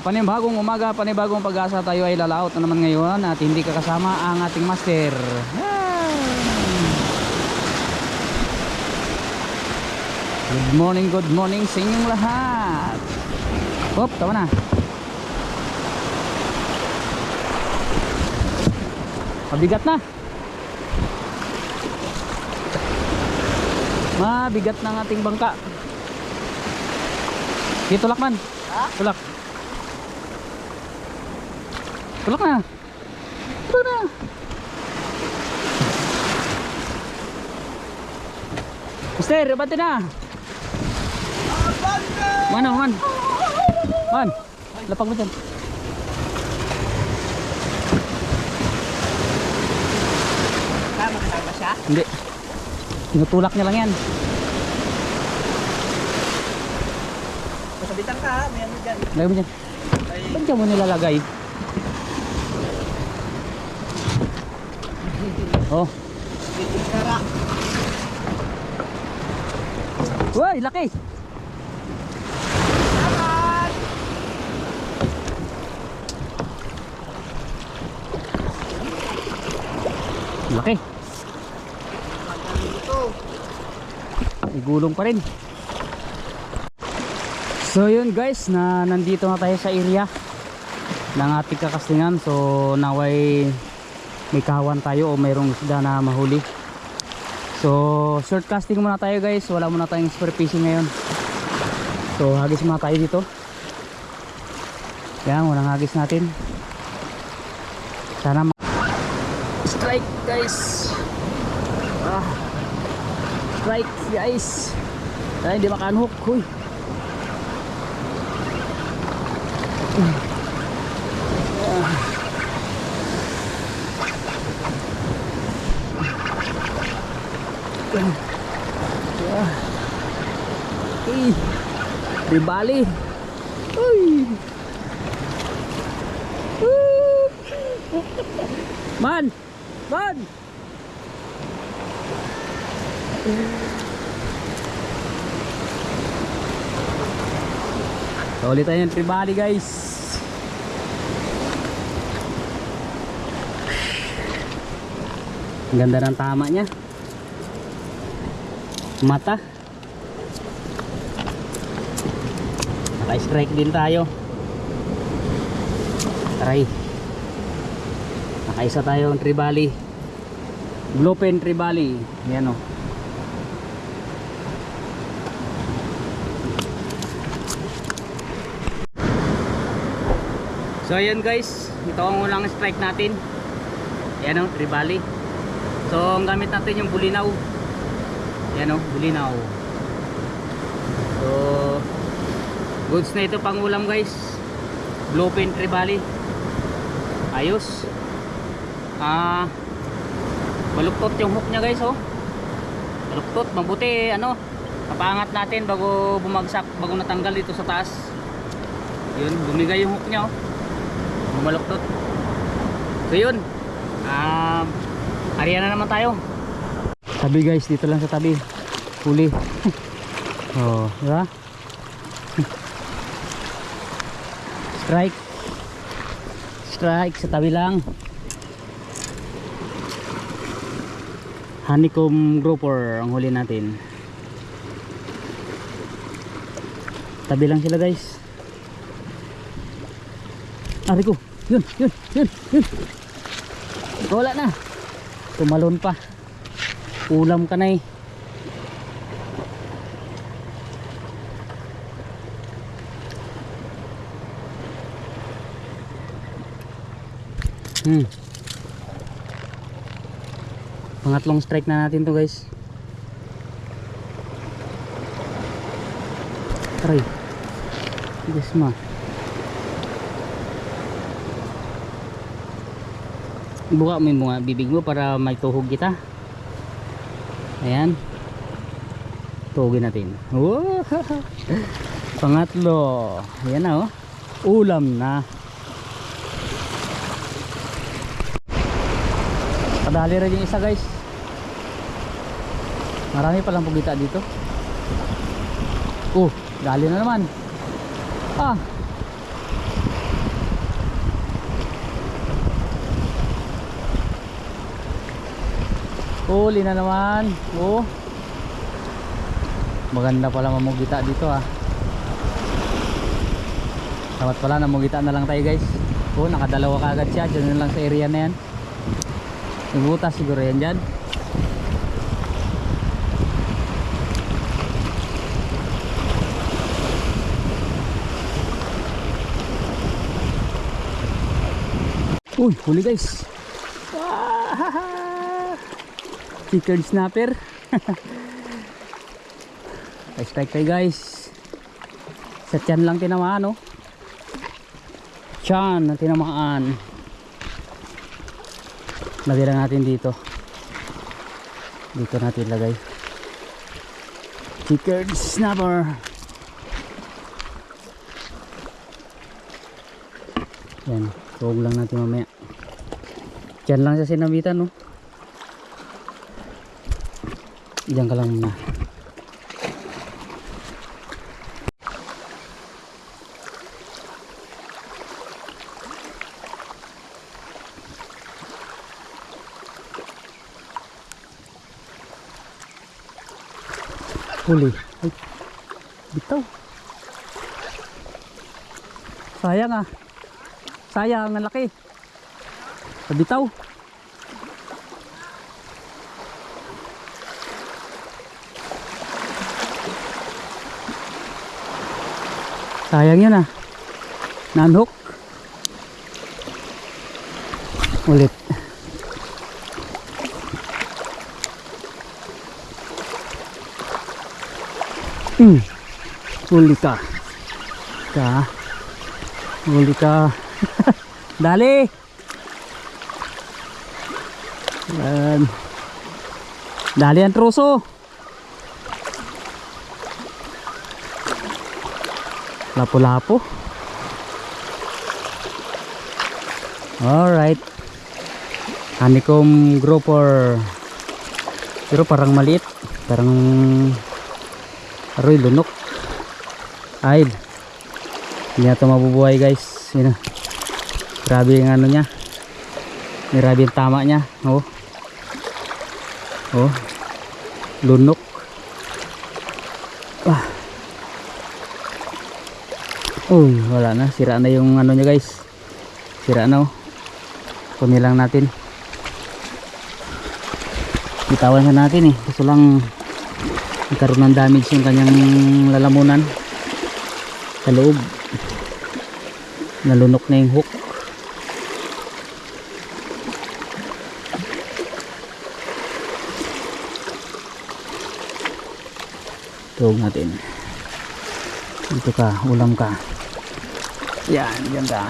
Panibagong umaga, panibagong pag-asa, tayo ay lalaot na naman ngayon at hindi kakasama ang ating master. Good morning sa inyong lahat. Hop, tama na. Mabigat na. Mabigat na ang ating bangka. Dito tulak man. Tulak. Tulak na. Tulak na. Mister, abante na. Mana, man. Man, lapag mo dyan. Kasama siya? Hindi. Tinutulak niya lang yan. Masabitan ka ha, may ano dyan. Lagay mo dyan. Ba't dyan mo nilalagay? Oh. Uy, laki! Laki. Igulong pa rin. So yun guys, nandito na tayo sa area ng ating kakastingan. So naway may kawan tayo o mayroong isda na mahuli. So short casting muna tayo guys, wala muna tayong spear fishing ngayon. So hagis muna tayo dito. Yan, unang hagis natin. Sana strike guys. Strike guys. Dahil hindi maka-unhook. Huy. Ribali. Uy. Man. Man. So, ulit tayo ng ribali guys. Ang ganda ng tama niya. Mata. Naka-strike din tayo. Aray. Nakaisa tayo ng tribali. Bluefin tribali. Yan o. So ayan guys, ito ang unang strike natin. Yan o, tribali. So ang gamit natin yung bulinaw. Yan o, bulinaw. So goods na ito pang ulam guys. Bluefin tribali. Ayos. Baluktot yung hook nya guys oh. Baluktot, mabuti ano, kapaangat natin bago bumagsak, bago natanggal dito sa taas. Yun, bumigay yung hook nya oh. Bumaluktot. So yun, area na naman tayo. Tabi guys, dito lang sa tabi. Huli. Oh, diba? Strike. Strike sa tabi lang. Honeycomb grouper ang huli natin. Tabi lang sila guys. Ari ko. Yun. Wala na. Tumalon pa. Ulam ka na eh. Pangatlong strike na natin to guys. Try. Yes ma. Buka mo yung mga bibig mo para may tuhog kita. Ayan. Tuhogin natin. Wow. Pangatlo. Ayan na oh. Ulam na. Kadali rin yung isa guys. Marami palang pugita dito. Dali na naman. Huli na naman. Oh. Maganda pala mamugita dito ah. Dapat pala namugita na lang tayo guys. Oh, nakadalawa kagad siya. Diyan lang sa area na yan. Nabutas siguro yan dyan. Uy, huli guys. Chickened snapper. Strike tayo guys. Sa tiyan lang tinamaan oh. Tiyan na tinamaan. Lagay lang natin dito. Dito natin lagay. Chickened snapper. Yan, tuwag lang natin mamaya. Diyan lang sa sinamitan no. Diyan ka lang muna. Huli. Ay, bitaw. Sayang ah. Sayang, ang laki. Bitaw. Sayang yun ah. Na-unhook. Ulit. Huli ka. Huli ka. Dali. Dali ang truso. Lapo-lapo. Alright. Honeycomb grouper. Pero parang maliit. Parang aroy lunok. Ay, hindi na ito mabubuhay guys. Yun, grabe yung ano nya. Grabe yung tama nya. Oh. Oh. Lunok. Ah. Uy, wala na. Sira na yung ano nya guys. Sira na oh. Kunin lang natin. Bitawan na natin eh. Gusto lang nagkaroon ng damage yung kanyang lalamunan sa loob. Nalunok na yung hook. Tuwag natin. Dito ka, ulam ka. Yan, yan ka.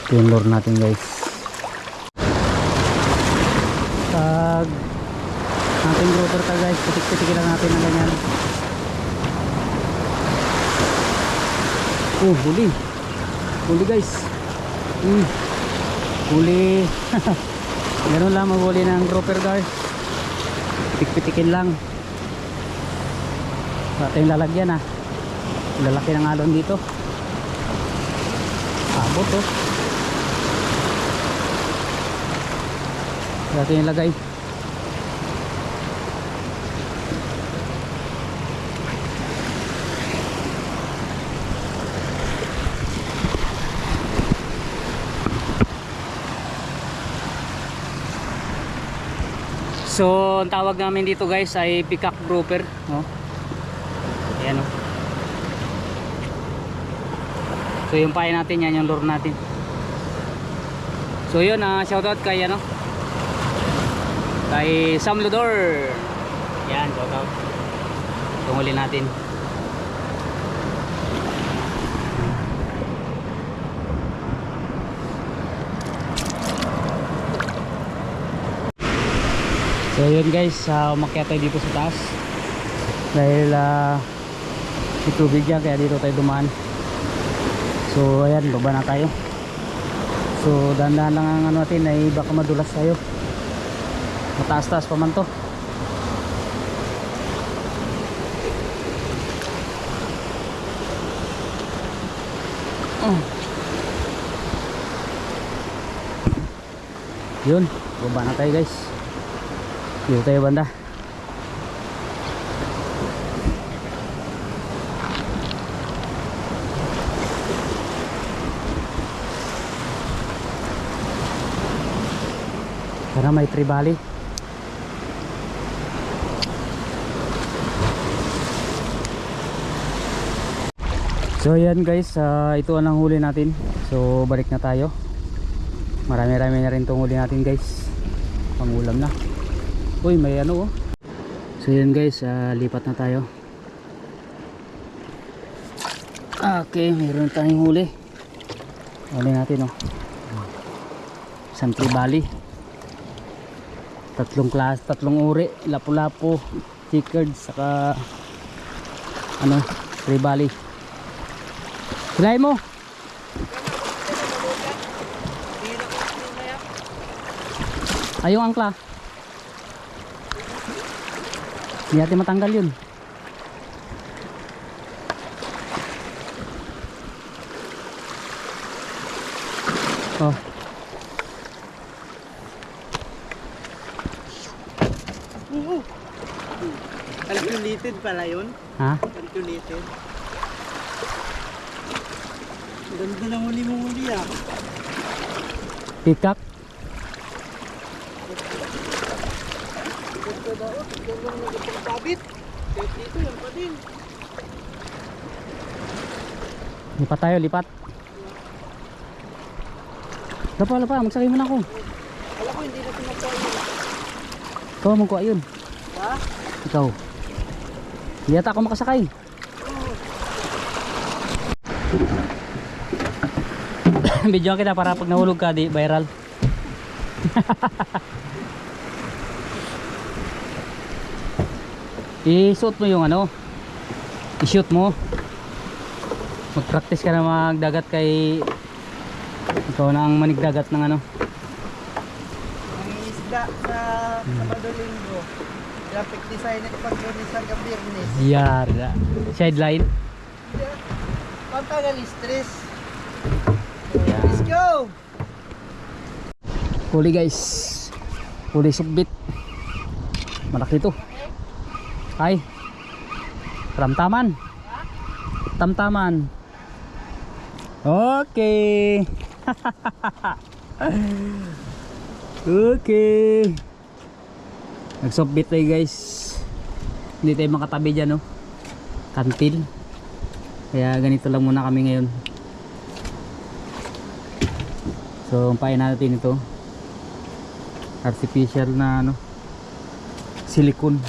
Ito yung lure natin guys. Pag ating grouper ka guys, pitik-pitikin lang natin na ganyan. Oh, huli. Huli guys. Huli. Meron lang maghuli ng grouper guys. Pitik-pitikin lang. Sa ating lalagyan ah. Lalaki ng alon dito. Abot oh. Natin ilagay. So, ang tawag namin dito guys ay peacock grouper, no? Ayan oh. So, yung pain natin yan, yung lure natin. So, yun, shoutout kay ano? Kay Sam Ludor. Yan, shoutout. Tungulin natin. So yun guys, umakyat tayo dito sa taas. Dahil may tubig yan, kaya dito tayo dumaan. So ayan, baba na tayo. So dahan-dahan lang ang ano natin, ay baka madulas tayo. Mataas-taas pa man to. Yun, baba na tayo guys. Dito tayo banda. Para may tribali. So yan guys, ito ang huli natin. So balik na tayo. Marami-rami na rin itong huli natin guys. Pangulam na. Uy, may ano oh. So yan guys, lipat na tayo. Okay, mayroon tayong huli. Huli natin oh. Isang tribali. Tatlong uri, lapu-lapu, checkered, saka ano, tribali. Hilay mo. Ayong angkla. Hindi natin matanggal yun. Oh. Calculated pala yun? Ha? Calculated. Ganda ng huli ah. Peacock. Ganda ba o? Ganda ng nagitong sabit. Kahit dito yan pa din. Lipat tayo, lipat. Lapa, magsakay muna ako. Alam ko hindi na pinagkain yun. Ikaw magkuha yun. Ha? Ikaw. Hindi ata ako makasakay. Video kita para pag nahulog ka di viral. I-shoot mo yung ano, i-shoot mo. Mag-practice ka na magdagat kay ikaw na ang manigdagat ng ano. Ang isda sa Sabado Linggo. Graphic designer pag Lunes hanggang Biyernes. Yara. Sideline. Pagtagal stress. Yeah. Let's go! Huli guys. Huli subbit. Malaki to. Ay. Tamtaman. Tamtaman. Okay. Okay. Nagsubbit tayo guys. Hindi tayo makatabi dyan no. Kantil. Kaya ganito lang muna kami ngayon. So umpain natin ito. Artificial na ano, silicone.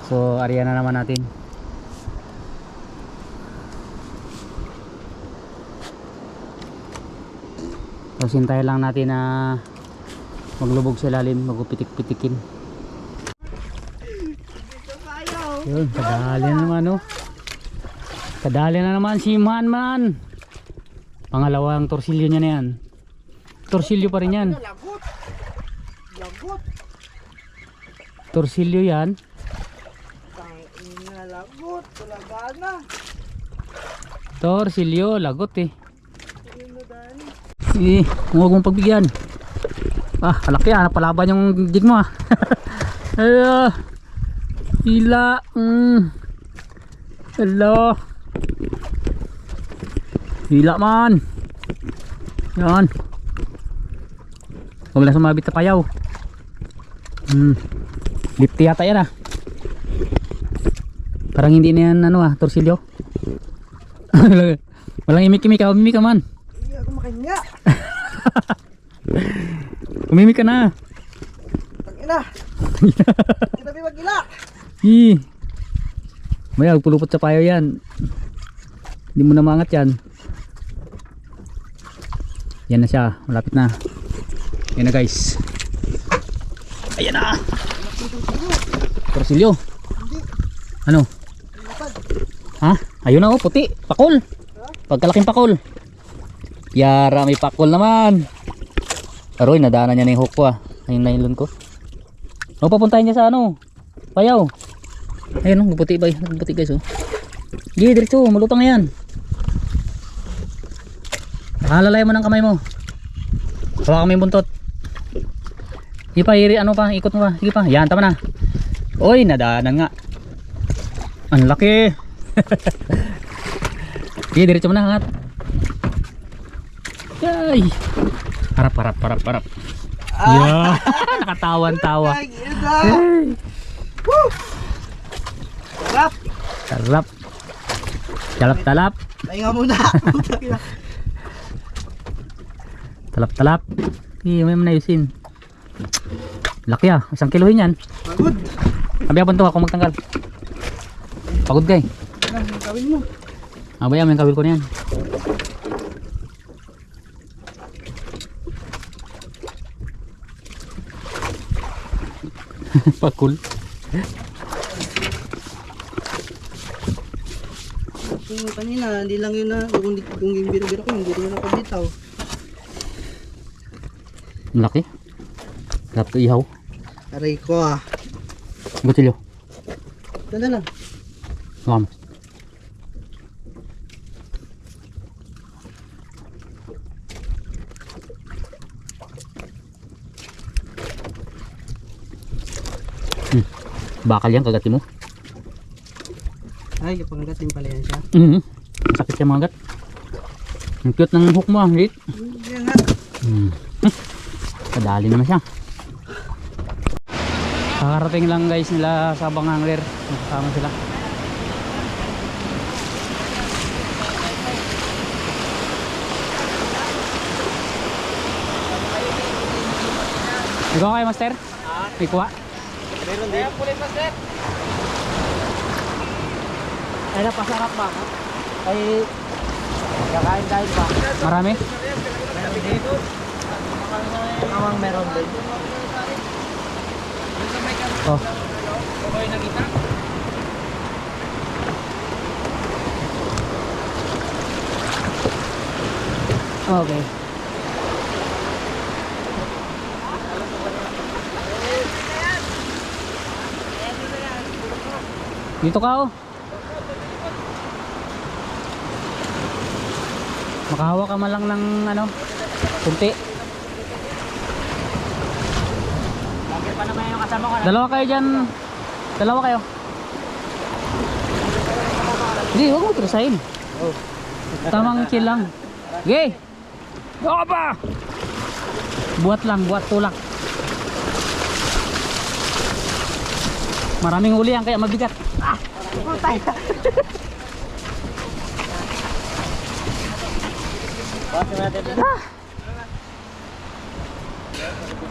So area na naman natin. So sintayin lang natin na maglubog sa ilalim, magupitik-pitikin. Yun, kadali na naman oh. Kadali na naman si Man. Pangalawang torsilyo niya na yan. Torsilyo pa rin yan. Lagot! Lagot! Torsilyo yan. Tangina lagot! Talaga na! Torsilyo, lagot eh. Sino daan? Huwag mong pagbigyan. Ah, malaki ah. Napalaban yung jig mo ah. Ay, hila. Hello. Hila man. Yan. Huwag lang sumabit na payaw. Lifty yata yan ah. Parang hindi na yan ano ah, torsilyo. Walang imik-imik ah. Umimik ka man. Hindi ako makinya. Umimik ka na. Tangina. Kita ba magila? May pulupot sa payo yan. Hindi mo na maangat yan. Yan na siya. Malapit na. Yan na guys. Ayan na. Torsilyo. Hindi. Ano? Lapad. Ha? Ayun na oh. Puti. Pakol. Pagkalaking pakol. Yara may pakol naman. Aroy nadaanan niya na yung hook ko ah. Ayun nylon ko. O papuntahin niya sa ano. Payaw. Ayun oh. Puti ba? Puti guys oh. Sige diretso. Malutang na yan. Halalay mo ng kamay mo. Hawakan mo yung buntot. Sige pa, ano pa, ikot mo pa. Sige pa, yan, tama na. Uy, nadaanan nga. Ang laki. Sige, diretso mo na, hangat. Ay. Harap. Yeah. Nakatawan-tawa. Ay, ito. Woo! Sarap. Sarap. Talap-talap. Pahinga muna. Talap-talap. Hindi, may manayusin. Laki ah. 1 kilohin yan. Pagod. Sabi ako ako magtanggal. Pagod kay. Ano gawin mo? Abaya, may kawil ko na yan. Pakul. Yung kanina, hindi lang yun na, kung yung biro-biro ko, hindi rin nakabitaw. Ang laki. Sarap to ihaw. Aray ko ah. Gutsilyo. Ito na lang. Ngam. Bakal yan, kagati mo. Ay, kapanggat din pala yan siya. Sakit yung mga gat. Ang cute ng hook mo, Rit. Yan nga. Kadali naman siya. Kakarating lang guys nila sa Abang Angler. Nakasama sila. Ikaw kayo, Master? May kuha? Meron din. Pulit na sir. Ay, napasarap ba? Ay, kakain dahil ba? Marami? Meron din. Kamang meron din. Oh. Okay. Dito ka oh. Makahawa ka man lang ng ano, kunti. Lagi pa naman yung kasama ko. Dalawa kayo dyan. Dalawa kayo. Hindi, huwag mo trusahin. Oh. Tamang chill lang. Okay. Go ba? Buat lang, buat tulak. Maraming huli yan kaya mabigat. Putay.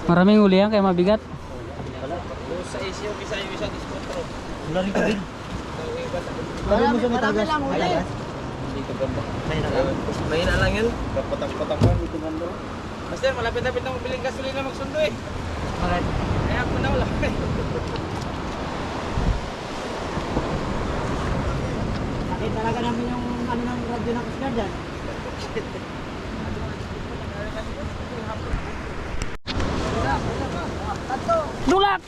Maraming huli yan kaya mabigat. Sa isyo, bisa yung isang diskontro. Wala rin kabin. Marami lang huli. Dito ganda. Mahina lang yun. Patak-patak dito ganda. Master, malapit-lapit na mabiling gasolina magsundo eh. Bakit? Kaya ako na wala. Nakita talaga namin yung ano ng radyo ng Coast Guard dyan. Dulak!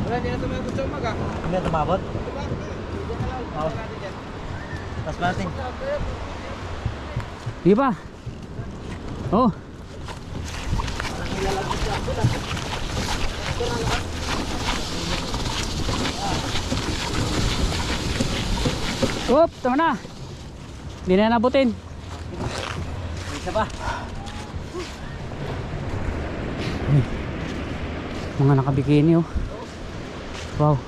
Wala, hindi na tumabot sa umaga. Hindi na tumabot? Oo. Tapos natin. Di ba? Oh. Oop, tama na. Hindi na nabutin. Isa pa. Mga nakabikini oh. Wow.